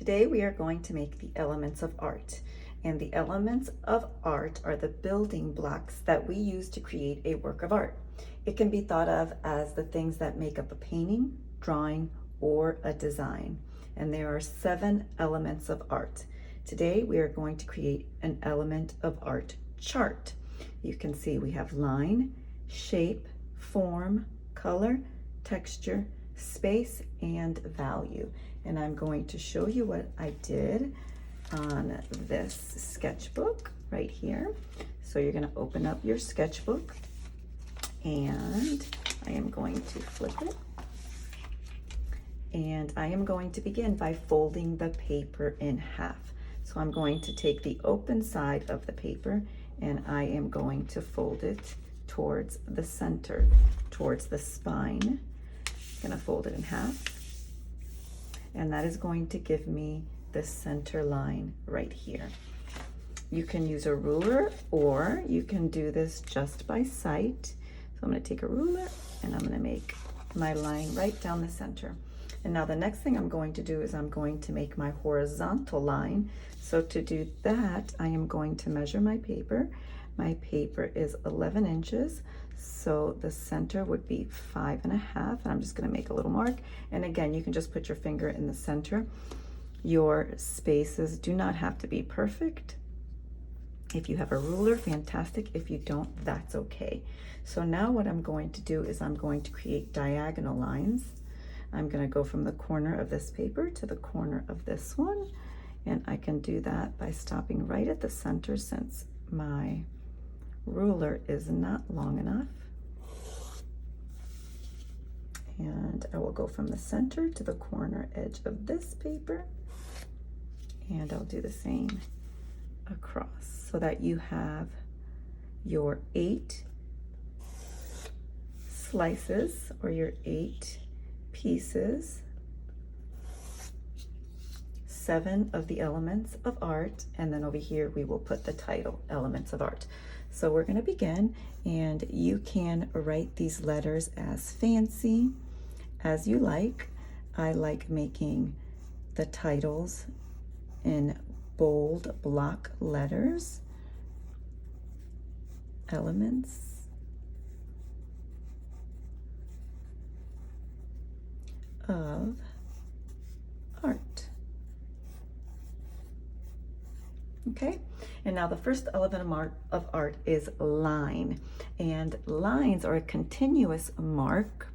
Today we are going to make the elements of art. And the elements of art are the building blocks that we use to create a work of art. It can be thought of as the things that make up a painting, drawing, or a design. And there are 7 elements of art. Today we are going to create an element of art chart. You can see we have line, shape, form, color, texture, space, and value. And I'm going to show you what I did on this sketchbook right here. So you're going to open up your sketchbook and I am going to flip it. And I am going to begin by folding the paper in half. So I'm going to take the open side of the paper and I am going to fold it towards the center, towards the spine. I'm going to fold it in half. And that is going to give me the center line right here. You can use a ruler or you can do this just by sight. So I'm going to take a ruler and I'm going to make my line right down the center. And now the next thing I'm going to do is I'm going to make my horizontal line. So to do that, I am going to measure my paper. My paper is 11 inches. So the center would be 5.5, and I'm just going to make a little mark. And again, you can just put your finger in the center. Your spaces do not have to be perfect. If you have a ruler, fantastic. If you don't, that's okay. So now what I'm going to do is I'm going to create diagonal lines. I'm going to go from the corner of this paper to the corner of this one. And I can do that by stopping right at the center since my ruler is not long enough. And I will go from the center to the corner edge of this paper. And I'll do the same across so that you have your 8 slices or your 8 pieces, 7 of the elements of art, and then over here we will put the title, Elements of Art. So we're going to begin, and you can write these letters as fancy as you like. I like making the titles in bold block letters. Elements of art. Okay, and now the first element of art is line. And lines are a continuous mark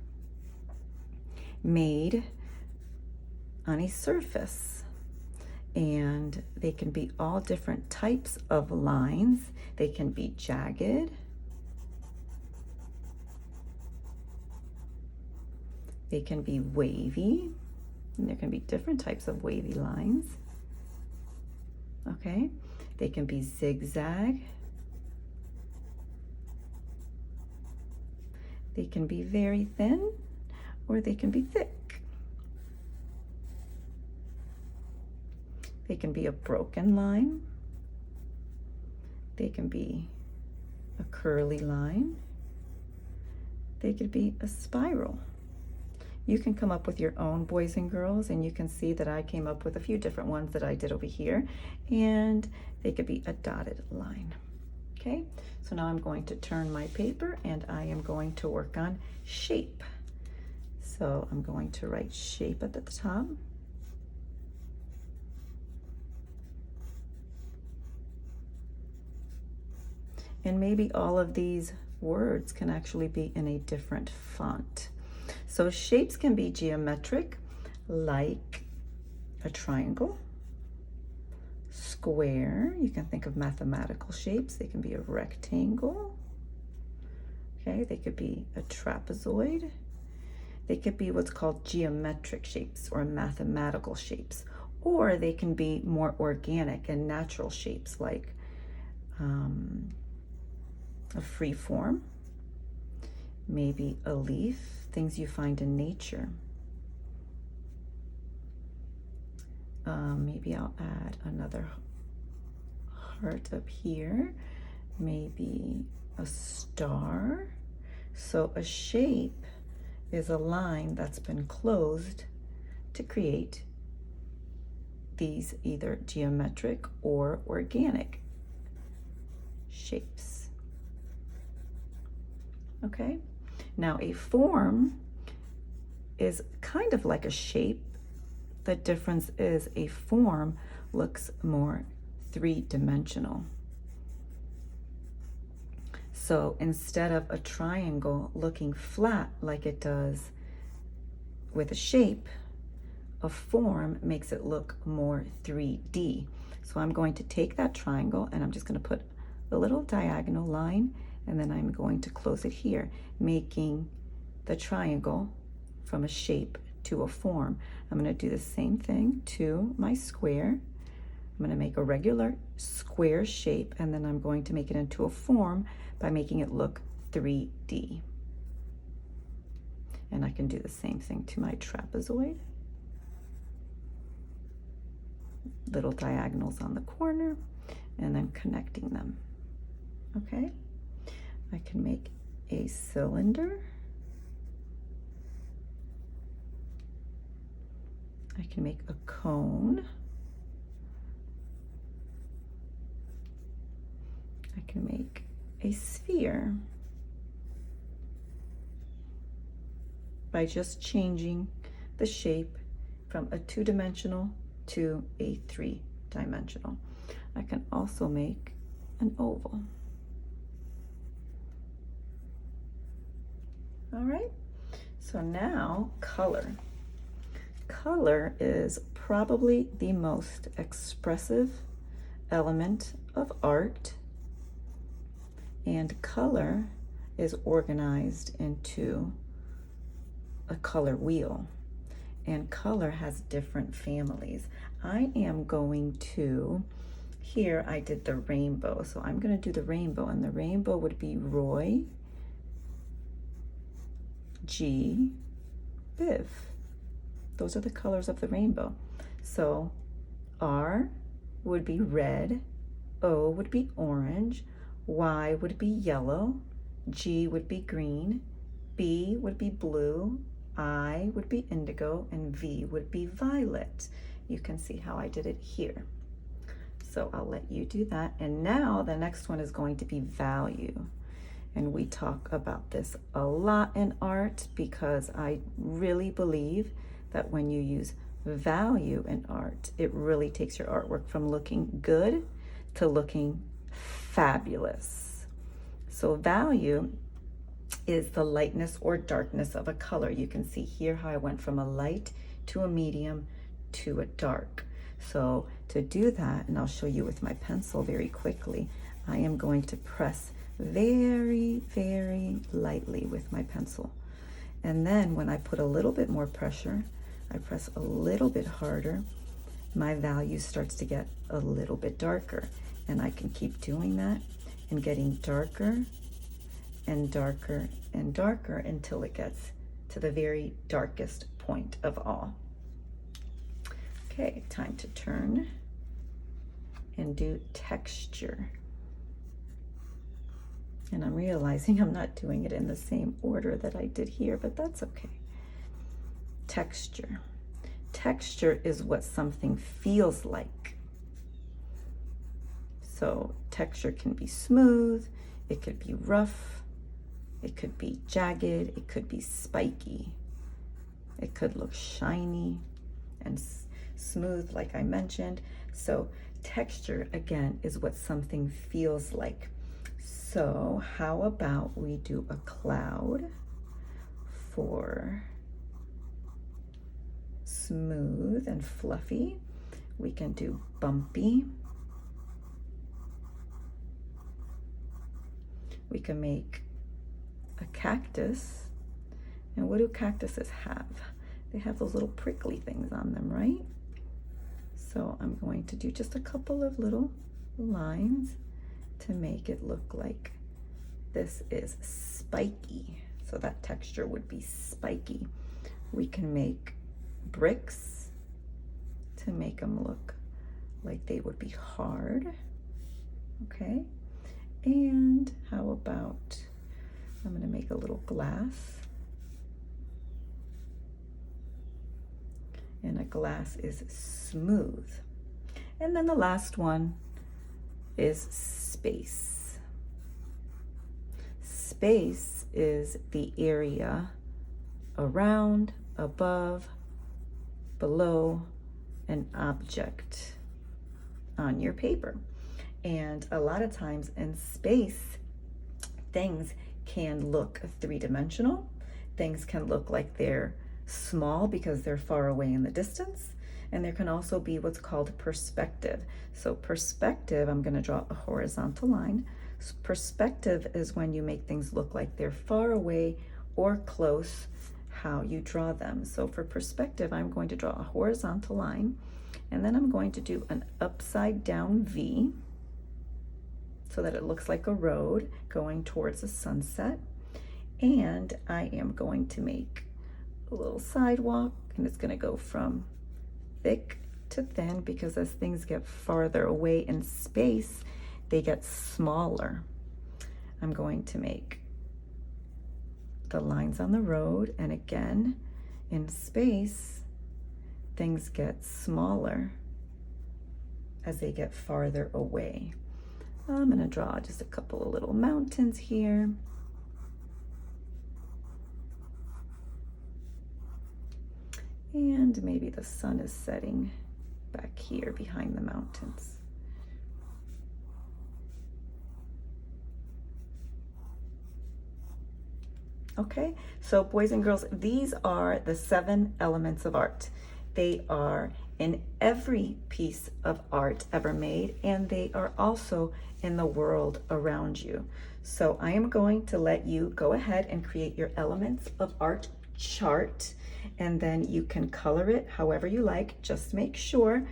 made on a surface. And they can be all different types of lines. They can be jagged. They can be wavy. And there can be different types of wavy lines. Okay, they can be zigzag. They can be very thin or they can be thick. They can be a broken line. They can be a curly line. They could be a spiral. You can come up with your own, boys and girls, and you can see that I came up with a few different ones that I did over here, and they could be a dotted line. Okay, so now I'm going to turn my paper and I am going to work on shape. So I'm going to write shape at the top. And maybe all of these words can actually be in a different font. So shapes can be geometric, like a triangle, square. You can think of mathematical shapes. They can be a rectangle. Okay, they could be a trapezoid. They could be what's called geometric shapes or mathematical shapes. Or they can be more organic and natural shapes like a free form, maybe a leaf, things you find in nature. Maybe I'll add another heart up here, maybe a star. So a shape is a line that's been closed to create these either geometric or organic shapes. Okay, now a form is kind of like a shape. The difference is a form looks more three-dimensional. So instead of a triangle looking flat like it does with a shape, a form makes it look more 3D. So I'm going to take that triangle and I'm just going to put a little diagonal line, and then I'm going to close it here, making the triangle from a shape to a form. I'm going to do the same thing to my square. I'm going to make a regular square shape, and then I'm going to make it into a form by making it look 3D. And I can do the same thing to my trapezoid. Little diagonals on the corner, and then connecting them. Okay, I can make a cylinder. I can make a cone. I can make a sphere by just changing the shape from a two-dimensional to a three-dimensional. I can also make an oval. All right, so now color. Color is probably the most expressive element of art, and color is organized into a color wheel, and color has different families. I am going to, here I did the rainbow, so I'm going to do the rainbow, and the rainbow would be Roy G. Biv. Those are the colors of the rainbow. So R would be red, O would be orange, Y would be yellow, G would be green, B would be blue, I would be indigo, and V would be violet. You can see how I did it here. So I'll let you do that. And now the next one is going to be value. And we talk about this a lot in art because I really believe that when you use value in art, it really takes your artwork from looking good to looking fabulous. So value is the lightness or darkness of a color. You can see here how I went from a light to a medium to a dark. So to do that, and I'll show you with my pencil very quickly, I am going to press very, very lightly with my pencil. And then when I put a little bit more pressure, I press a little bit harder, my value starts to get a little bit darker. And I can keep doing that and getting darker and darker and darker until it gets to the very darkest point of all. Okay, time to turn and do texture. And I'm realizing I'm not doing it in the same order that I did here, but that's okay. Texture. Texture is what something feels like. So texture can be smooth, it could be rough, it could be jagged, it could be spiky, it could look shiny and smooth like I mentioned. So texture, again, is what something feels like. So how about we do a cloud for smooth and fluffy. We can do bumpy. We can make a cactus. And what do cactuses have? They have those little prickly things on them, right? So I'm going to do just a couple of little lines to make it look like this is spiky. So that texture would be spiky. We can make bricks to make them look like they would be hard. Okay. And how about, I'm going to make a little glass. And a glass is smooth. And then the last one is space. Space is the area around, above, below an object on your paper. And a lot of times in space, things can look three-dimensional. Things can look like they're small because they're far away in the distance. And there can also be what's called perspective. So perspective, I'm going to draw a horizontal line. Perspective is when you make things look like they're far away or close, how you draw them. So for perspective, I'm going to draw a horizontal line, and then I'm going to do an upside down V so that it looks like a road going towards a sunset. And I am going to make a little sidewalk, and it's going to go from thick to thin, because as things get farther away in space, they get smaller. I'm going to make the lines on the road, and again, in space, things get smaller as they get farther away. I'm going to draw just a couple of little mountains here. And maybe the sun is setting back here behind the mountains. Okay, so boys and girls, these are the 7 elements of art. They are in every piece of art ever made, and they are also in the world around you. So I am going to let you go ahead and create your elements of art chart, and then you can color it however you like. Just make sure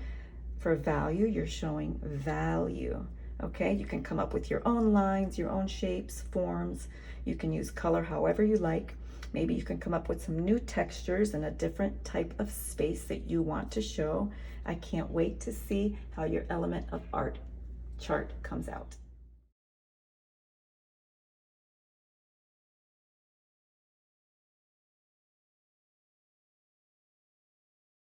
for value, you're showing value. Okay, you can come up with your own lines, your own shapes, forms. You can use color however you like. Maybe you can come up with some new textures and a different type of space that you want to show. I can't wait to see how your element of art chart comes out.